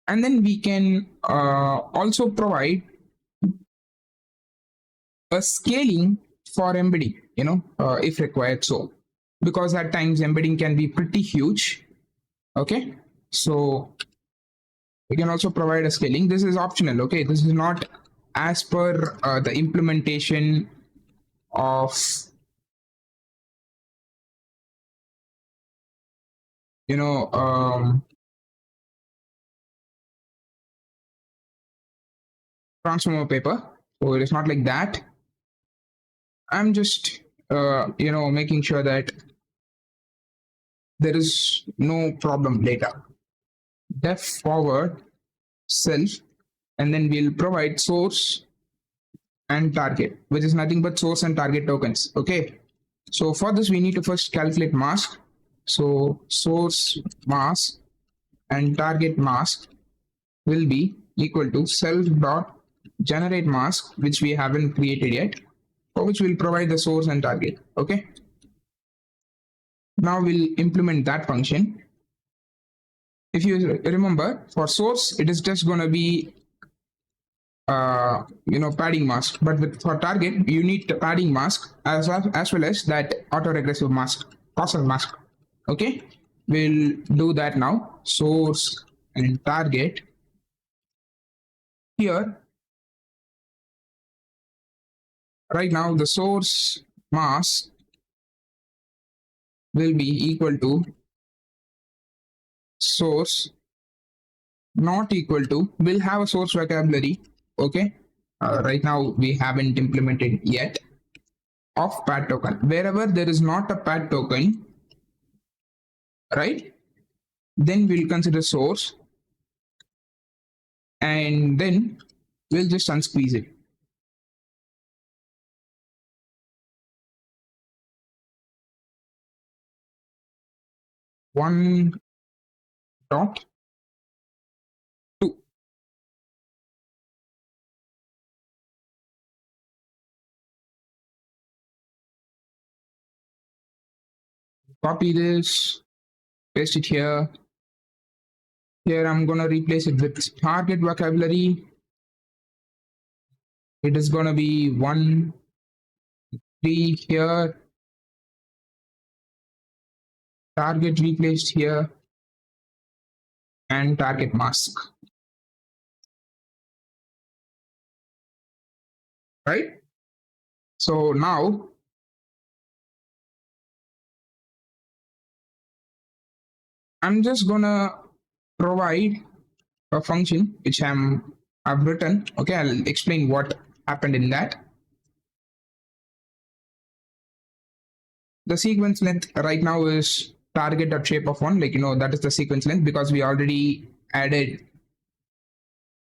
And then we can also provide a scaling for embedding, if required. So, because at times embedding can be pretty huge. Okay. So we can also provide a scaling. This is optional. Okay. This is not as per the implementation of, transformer paper. So it is not like that. I'm just, making sure that there is no problem later. Def forward self, and then we'll provide source and target, which is nothing but source and target tokens. Okay. So for this, we need to first calculate mask. So source mask and target mask will be equal to self dot generate mask, which we haven't created yet, for which we'll provide the source and target. Okay. Now we'll implement that function. If you remember, for source, it is just going to be padding mask, but for target you need the padding mask as well as that autoregressive mask, causal mask. Okay, we'll do that now. Source and target. Here right now the source mask will be equal to source not equal to, we'll have a source vocabulary. Okay, right now we haven't implemented yet, of pad token. Wherever there is not a pad token, right, then we'll consider source, and then we'll just unsqueeze it. One dot two. Copy this, paste it here. Here I'm gonna replace it with target vocabulary. It is gonna be 1, 3 here. Target replaced here, and target mask. Right? So now I'm just gonna provide a function which I've written. Okay, I'll explain what happened in that. The sequence length right now is target.shape of 1, that is the sequence length, because we already added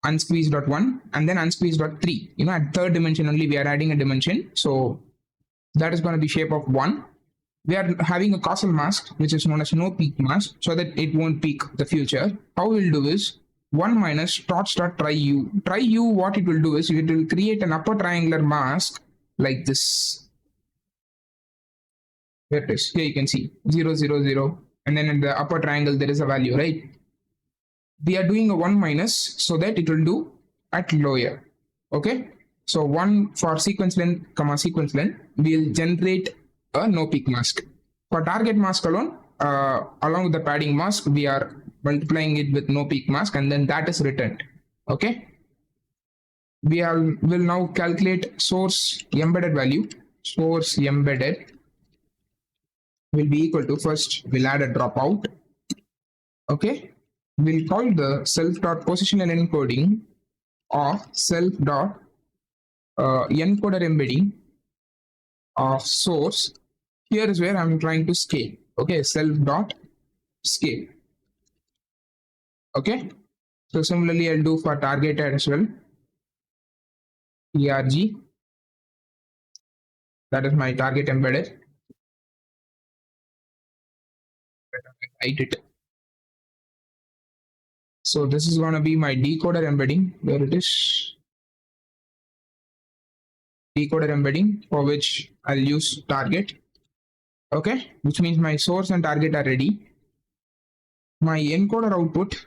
unsqueeze.1 and then unsqueeze.3. At third dimension only we are adding a dimension, so that is going to be shape of 1. We are having a causal mask which is known as no peak mask, so that it won't peak the future. How we'll do is 1 minus torch.try u. Try u, what it will do is it will create an upper triangular mask like this. Here it is. Here you can see 0, 0, 0, and then in the upper triangle there is a value, right? We are doing a 1 minus so that it will do at lower. Okay, so 1 for sequence length, comma sequence length, we'll generate a no peak mask. For target mask alone, along with the padding mask, we are multiplying it with no peak mask, and then that is returned. Okay, will now calculate source embedded value. Source embedded will be equal to, first we'll add a dropout. Okay, we'll call the self.positional encoding of self.encoder embedding of source. Here is where I'm trying to scale. Okay, self.scale. Okay, so similarly I'll do for target as well. ERG, that is my target embedded. Write it. So this is going to be my decoder embedding, where it is. Decoder embedding, for which I'll use target. Okay, which means my source and target are ready. My encoder output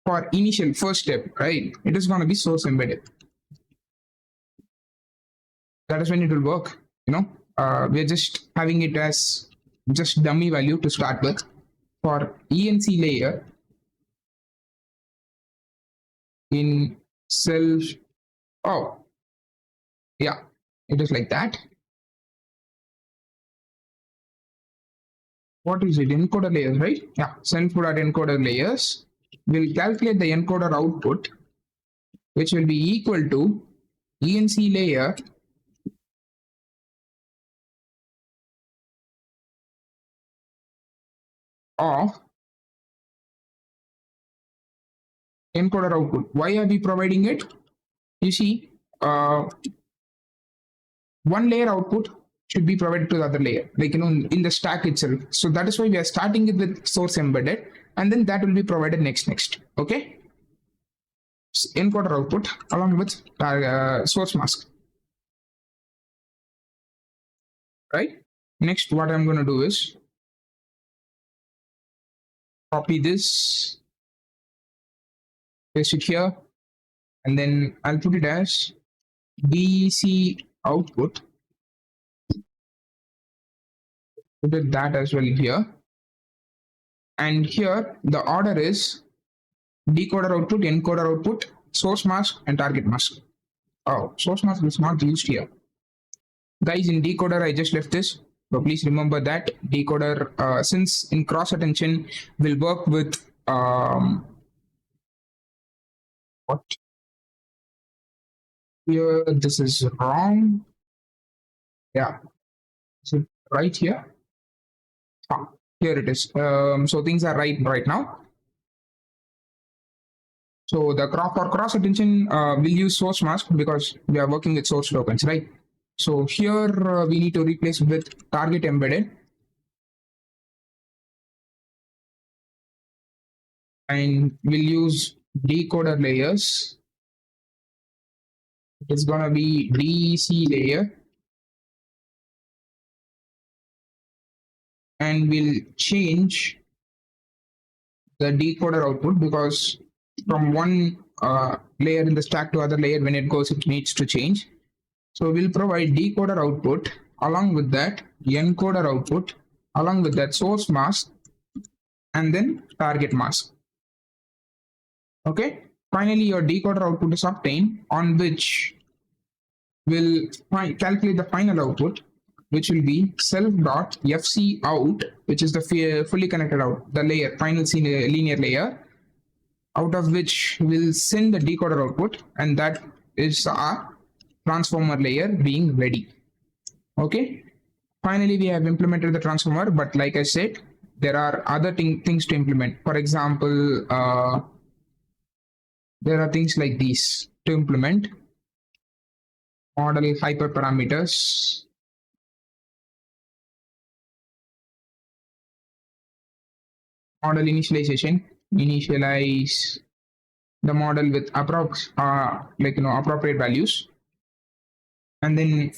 for initial first step, right? It is going to be source embedded. That is when it will work. We're just having it as just dummy value to start with. For ENC layer in self, oh yeah, it is like that. What is it? Encoder layers, right? Yeah, self.encoder layers will calculate the encoder output, which will be equal to ENC layer of encoder output. Why are we providing it? You see, one layer output should be provided to the other layer, in the stack itself. So that is why we are starting it with source embedded, and then that will be provided next. Okay, encoder output along with source mask, right? Next, what I'm going to do is copy this, paste it here, and then I'll put it as DC output. Put it that as well here. And here the order is decoder output, encoder output, source mask, and target mask. Oh, source mask is not used here. Guys, in decoder, I just left this. So please remember that decoder, since in cross attention, will work with what? Here, this is wrong. Yeah, so right here. Ah, here it is. So things are right now. So the for cross attention, we'll use source mask because we are working with source tokens, right? So here we need to replace with target embedded. And we'll use decoder layers. It's gonna be DC layer. And we'll change the decoder output because from one layer in the stack to other layer, when it goes, it needs to change. So we'll provide decoder output along with that encoder output, along with that source mask, and then target mask. Okay. Finally, your decoder output is obtained, on which will calculate the final output, which will be self.fc out, which is the fully connected out, the layer, final linear layer, out of which will send the decoder output, and that is our transformer layer being ready. Okay. Finally, we have implemented the transformer, but like I said, there are other things to implement. For example, there are things like these to implement. Model hyperparameters. Model initialization. Initialize the model with appropriate values. And then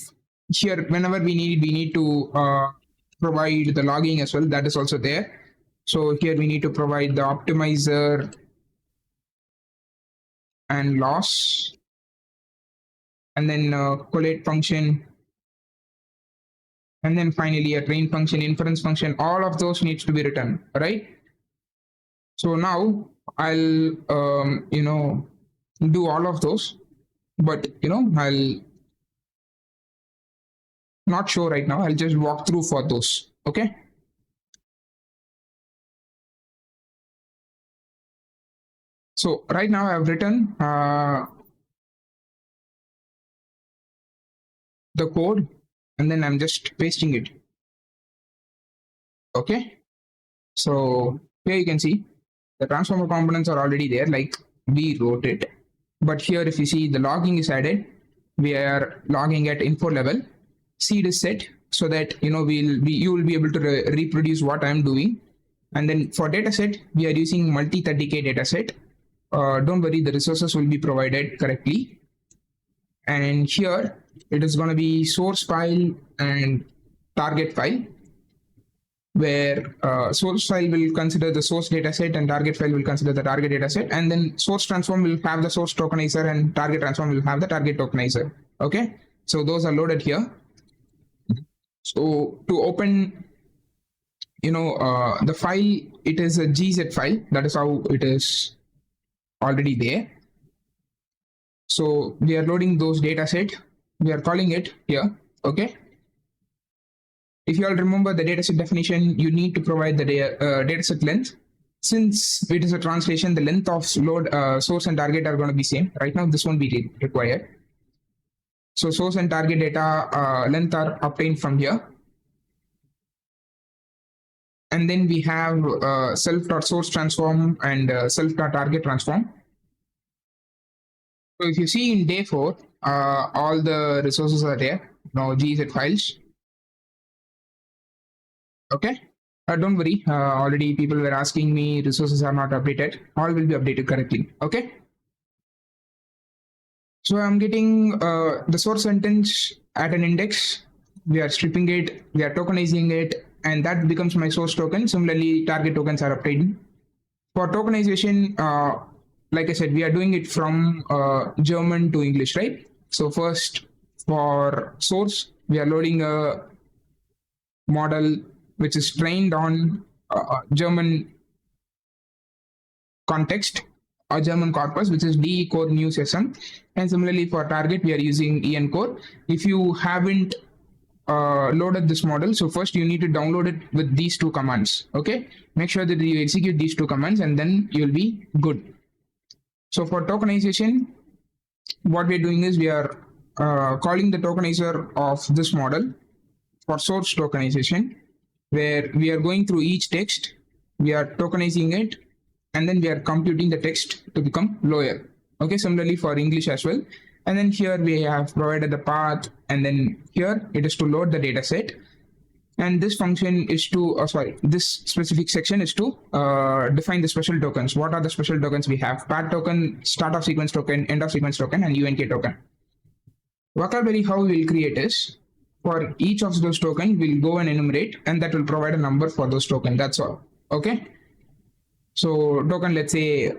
here, whenever we need to provide the logging as well. That is also there. So here we need to provide the optimizer and loss, and then collate function, and then finally a train function, inference function. All of those needs to be written, right? So now I'll do all of those, but I'll not show right now. I'll just walk through for those. Okay. So right now I've written the code, and then I'm just pasting it. Okay. So here you can see the transformer components are already there, like we wrote it. But here, if you see, the logging is added. We are logging at info level. Seed is set so that you will be able to reproduce what I'm doing. And then for dataset, we are using multi 30K dataset. Don't worry, the resources will be provided correctly. And here it is going to be source file and target file, where source file will consider the source dataset and target file will consider the target dataset, and then source transform will have the source tokenizer and target transform will have the target tokenizer. Okay, so those are loaded here. So to open the file, it is a gz file. That is how it is already there. So we are loading those dataset. We are calling it here. Okay. If you all remember the dataset definition, you need to provide the dataset length. Since it is a translation, the length of load source and target are going to be same. Right now, this won't be required. So source and target data length are obtained from here. And then we have self.source transform and self.target transform. So if you see in day 4, all the resources are there. Now gz files. Okay. Don't worry. Already people were asking me, resources are not updated. All will be updated correctly. Okay. So I'm getting the source sentence at an index we are stripping it, we are tokenizing it, and that becomes my source token. Similarly, target tokens are obtained. For tokenization, like I said, we are doing it from German to English, right? So first, for source, we are loading a model which is trained on German context or German corpus, which is decore new session. And similarly for target, we are using Encoder. If you haven't loaded this model, so first you need to download it with these two commands. Okay, make sure that you execute these two commands and then you'll be good. So for tokenization, what we're doing is we are calling the tokenizer of this model for source tokenization, where we are going through each text, we are tokenizing it, and then we are computing the text to become lower. Okay, similarly for English as well. And then here we have provided the path, and then here it is to load the data set. And this function is to, this specific section is to define the special tokens. What are the special tokens we have? Path token, start of sequence token, end of sequence token, and UNK token. Vocabulary, how we will create is, for each of those tokens, we'll go and enumerate, and that will provide a number for those tokens. That's all. Okay. So token, let's say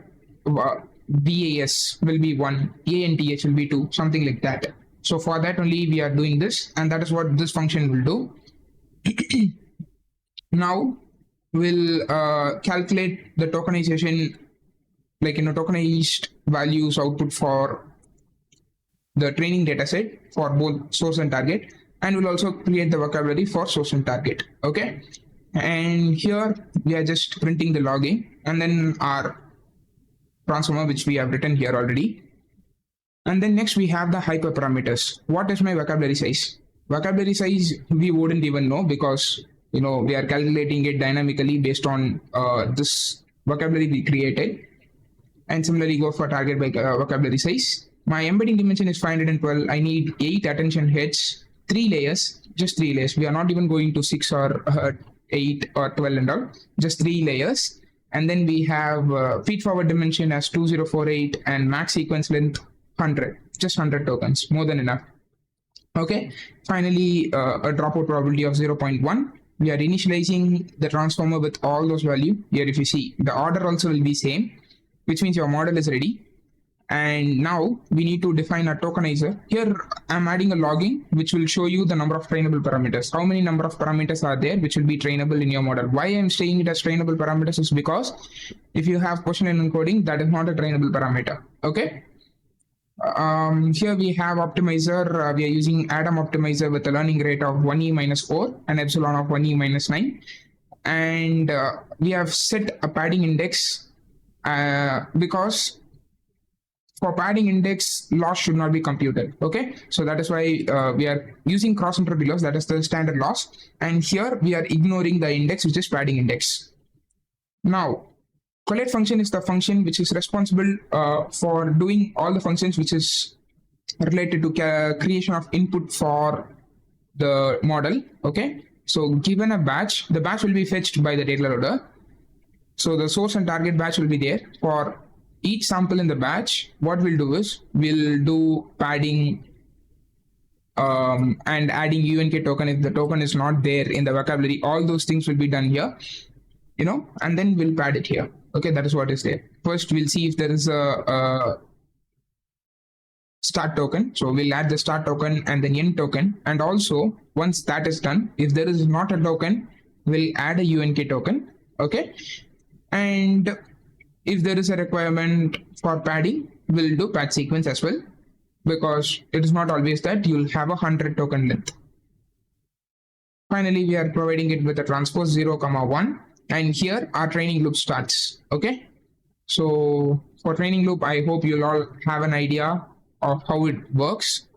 BAS will be 1, ANTH will be 2, something like that. So for that only we are doing this, and that is what this function will do. Now we'll calculate the tokenization, like tokenized values output for the training data set for both source and target, and we'll also create the vocabulary for source and target. Okay. And here we are just printing the logging, and then our transformer, which we have written here already. And then next we have the hyperparameters. What is my vocabulary size? Vocabulary size we wouldn't even know, because we are calculating it dynamically based on this vocabulary we created. And similarly go for target by vocabulary size. My embedding dimension is 512. I need 8 attention heads, 3 layers, just 3 layers. We are not even going to 6 or 8 or 12 and all, just 3 layers. And then we have feed forward dimension as 2048 and max sequence length 100, just 100 tokens, more than enough. Okay. Finally, a dropout probability of 0.1. We are initializing the transformer with all those values. Here, if you see, the order also will be same, which means your model is ready. And now we need to define a tokenizer. Here I'm adding a logging which will show you the number of trainable parameters. How many number of parameters are there which will be trainable in your model. Why I'm saying it as trainable parameters is because if you have positional encoding, that is not a trainable parameter. Okay. Here we have optimizer. We are using Adam optimizer with a learning rate of 1e minus 4 and epsilon of 1e minus 9. And we have set a padding index because for padding index, loss should not be computed. Okay, so that is why we are using cross entropy loss, that is the standard loss. And here we are ignoring the index, which is padding index. Now, collect function is the function which is responsible for doing all the functions which is related to creation of input for the model. Okay, so given a batch, the batch will be fetched by the data loader. So the source and target batch will be there. For each sample in the batch, what we'll do is we'll do padding and adding UNK token if the token is not there in the vocabulary. All those things will be done here, and then we'll pad it here. Okay, that is what is there. First, we'll see if there is a start token. So we'll add the start token and the end token. And also, once that is done, if there is not a token, we'll add a UNK token. Okay, and if there is a requirement for padding, we'll do pad sequence as well, because it is not always that you'll have 100 token length. Finally, we are providing it with a transpose 0, 1, and here our training loop starts. Okay, so for training loop, I hope you'll all have an idea of how it works.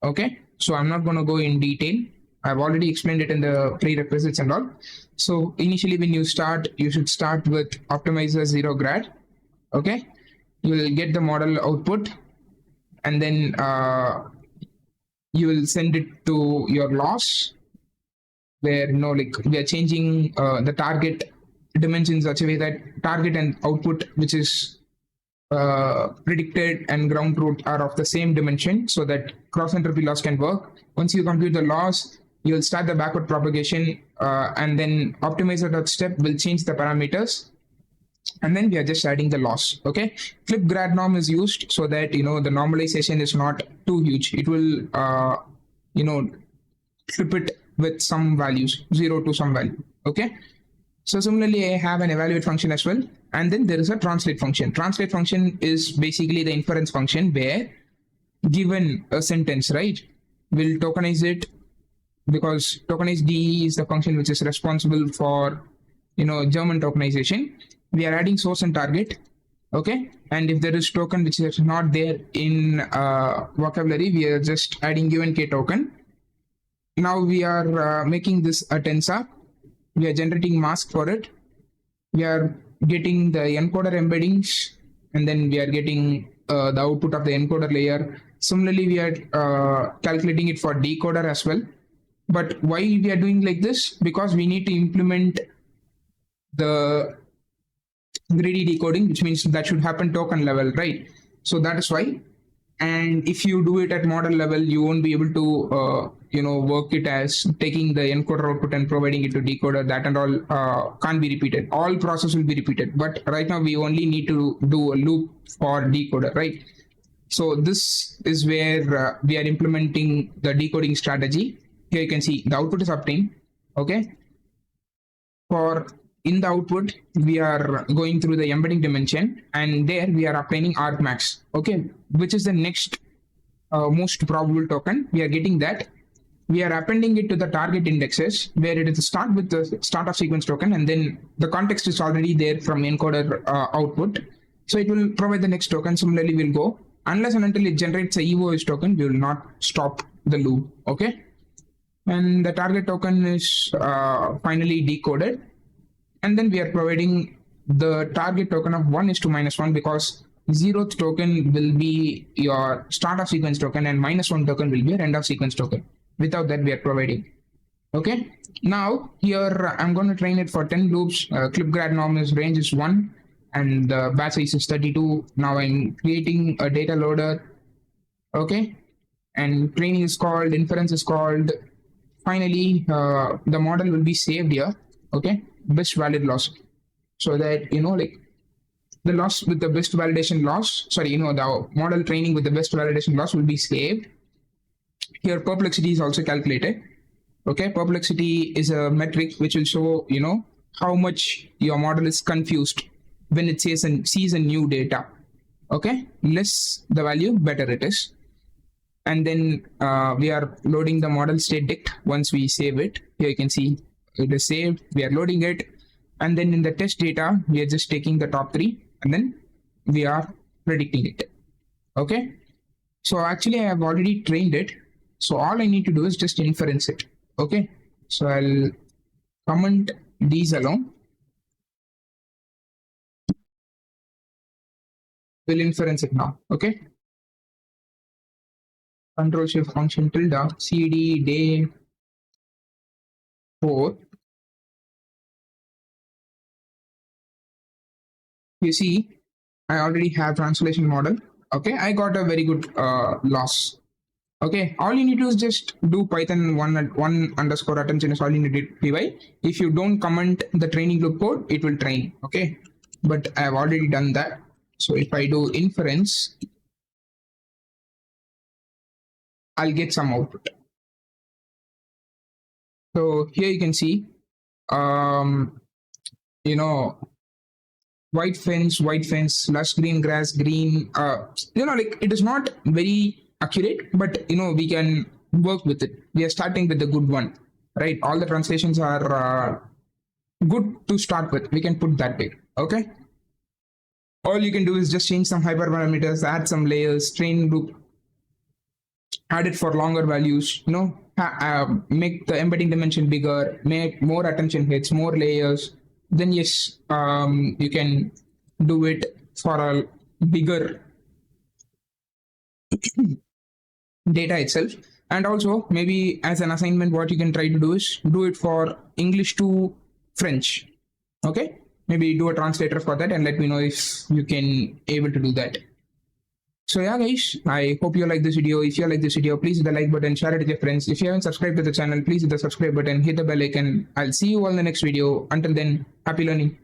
Okay, so I'm not going to go in detail. I've already explained it in the prerequisites and all. So initially when you start, you should start with optimizer 0 grad. Okay, you will get the model output, and then you will send it to your loss, where we are changing the target dimension in such a way that target and output, which is predicted and ground truth, are of the same dimension, so that cross entropy loss can work. Once you compute the loss, you'll start the backward propagation, and then optimizer.step will change the parameters, and then we are just adding the loss. Okay, clip grad norm is used so that the normalization is not too huge. It will clip it with some values, 0 to some value. Okay, so similarly, I have an evaluate function as well, and then there is a translate function. Translate function is basically the inference function where, given a sentence, right, we'll tokenize it, because tokenize DE is the function which is responsible for German tokenization. We are adding source and target. Okay, and if there is token which is not there in vocabulary, we are just adding UNK token. Now we are making this a tensor. We are generating mask for it. We are getting the encoder embeddings, and then we are getting the output of the encoder layer. Similarly, we are calculating it for decoder as well. But why we are doing like this? Because we need to implement the greedy decoding, which means that should happen token level, right? So that is why. And if you do it at model level, you won't be able to work it as taking the encoder output and providing it to decoder. That and all can't be repeated. All process will be repeated, but right now we only need to do a loop for decoder, right? So this is where we are implementing the decoding strategy. Here you can see the output is obtained. Okay, for in the output, we are going through the embedding dimension, and there we are obtaining argmax. Okay, which is the next most probable token. We are getting that. We are appending it to the target indexes, where it is start with the start of sequence token, and then the context is already there from encoder output. So it will provide the next token. Similarly, we'll go unless and until it generates a EOS token, we will not stop the loop. Okay, and the target token is finally decoded. And then we are providing the target token of 1:-1, because 0th token will be your start of sequence token and -1 token will be your end of sequence token. Without that, we are providing. Okay. Now here I'm going to train it for 10 loops. Clip grad norm is range is 1 and the batch size is 32. Now I'm creating a data loader. Okay. And training is called, inference is called. Finally, the model will be saved here. Okay. Best valid loss, so that the loss with the best validation loss, the model training with the best validation loss will be saved. Here perplexity is also calculated. Okay, perplexity is a metric which will show how much your model is confused when it sees a new data. Okay, less the value, better it is. And then we are loading the model state dict once we save it. Here you can see it is saved. We are loading it, and then in the test data we are just taking the top 3 and then we are predicting it. Okay, so actually I have already trained it, so all I need to do is just inference it. Okay, so I'll comment these alone. We'll inference it now. Okay, control shift function tilde cd day 4. You see, I already have translation model. Okay, I got a very good loss. Okay, all you need to do is just do Python one underscore attention is all you need to py. If you don't comment the training loop code, it will train. Okay, but I have already done that. So if I do inference, I'll get some output. So here you can see, white fence, lush green grass, green, it is not very accurate, but we can work with it. We are starting with the good one, right? All the translations are good to start with. We can put that way. Okay, all you can do is just change some hyperparameters, add some layers, train loop, add it for longer values, make the embedding dimension bigger, make more attention hits, more layers. Then yes, you can do it for a bigger data itself. And also maybe as an assignment, what you can try to do is do it for English to French. Okay, maybe do a translator for that and let me know if you can able to do that. So yeah guys, I hope you like this video. If you like this video, please hit the like button, share it with your friends. If you haven't subscribed to the channel, please hit the subscribe button, hit the bell icon. I'll see you all in the next video. Until then, happy learning.